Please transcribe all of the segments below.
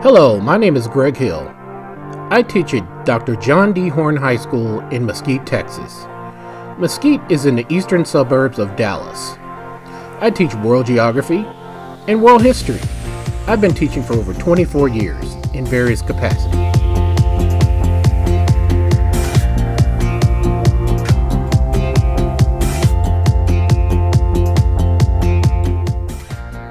Hello, my name is Greg Hill. I teach at Dr. John D. Horn High School in Mesquite, Texas. Mesquite is in the eastern suburbs of Dallas. I teach world geography and world history. I've been teaching for over 24 years in various capacities.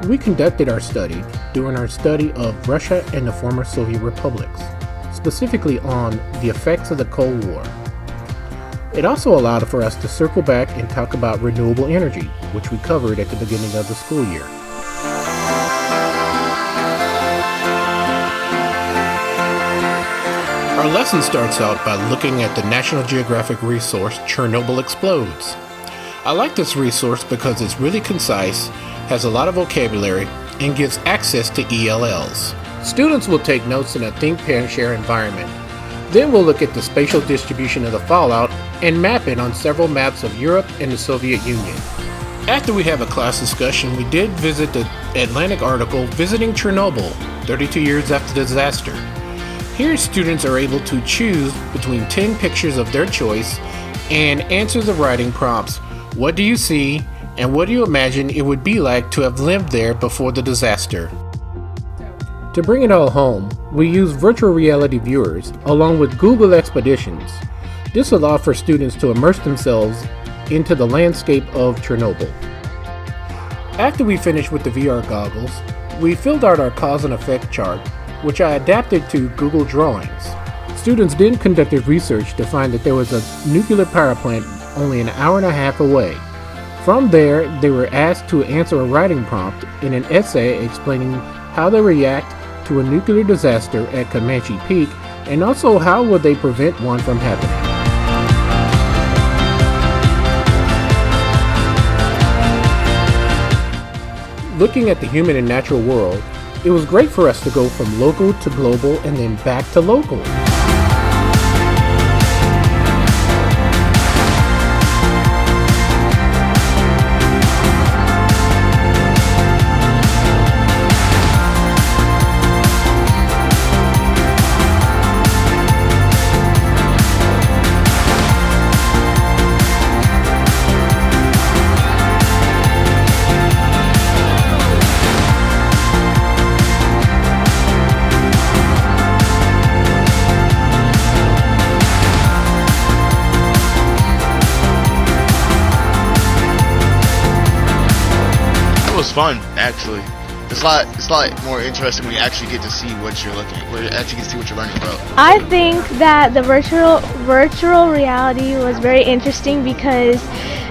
We conducted our study during our study of Russia and the former Soviet republics, specifically on the effects of the Cold War. It also allowed for us to circle back and talk about renewable energy, which we covered at the beginning of the school year. Our lesson starts out by looking at the National Geographic resource, Chernobyl Explodes. I like this resource because it's really concise, has a lot of vocabulary, and gives access to ELLs. Students will take notes in a think, pair, and share environment. Then we'll look at the spatial distribution of the fallout and map it on several maps of Europe and the Soviet Union. After we have a class discussion, we did visit the Atlantic article, Visiting Chernobyl, 32 years after the disaster. Here students are able to choose between 10 pictures of their choice and answer the writing prompts. What do you see? And what do you imagine it would be like to have lived there before the disaster? To bring it all home, we use virtual reality viewers along with Google Expeditions. This allowed for students to immerse themselves into the landscape of Chernobyl. After we finished with the VR goggles, we filled out our cause and effect chart, which I adapted to Google Drawings. Students then conducted research to find that there was a nuclear power plant only an hour and a half away. From there, they were asked to answer a writing prompt in an essay explaining how they react to a nuclear disaster at Comanche Peak, and also how would they prevent one from happening. Looking at the human and natural world, it was great for us to go from local to global and then back to local. It was fun, actually. It's a lot more interesting when you actually get to see what you're looking at, where you actually get to see what you're learning about. I think that the virtual reality was very interesting because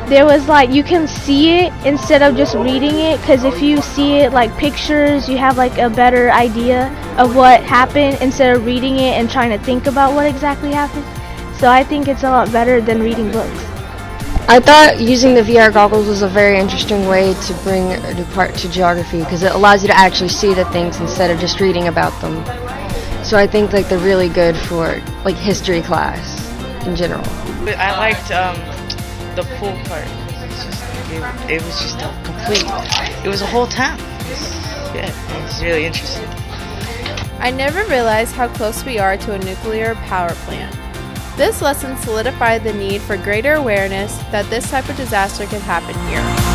there was you can see it instead of just reading it, because if you see it like pictures, you have a better idea of what happened instead of reading it and trying to think about what exactly happened. So I think it's a lot better than reading books. I thought using the VR goggles was a very interesting way to bring a new part to geography, because it allows you to actually see the things instead of just reading about them. So I think they're really good for history class in general. But I liked the pool part. It was just a complete. It was a whole town. It was really interesting. I never realized how close we are to a nuclear power plant. This lesson solidified the need for greater awareness that this type of disaster could happen here.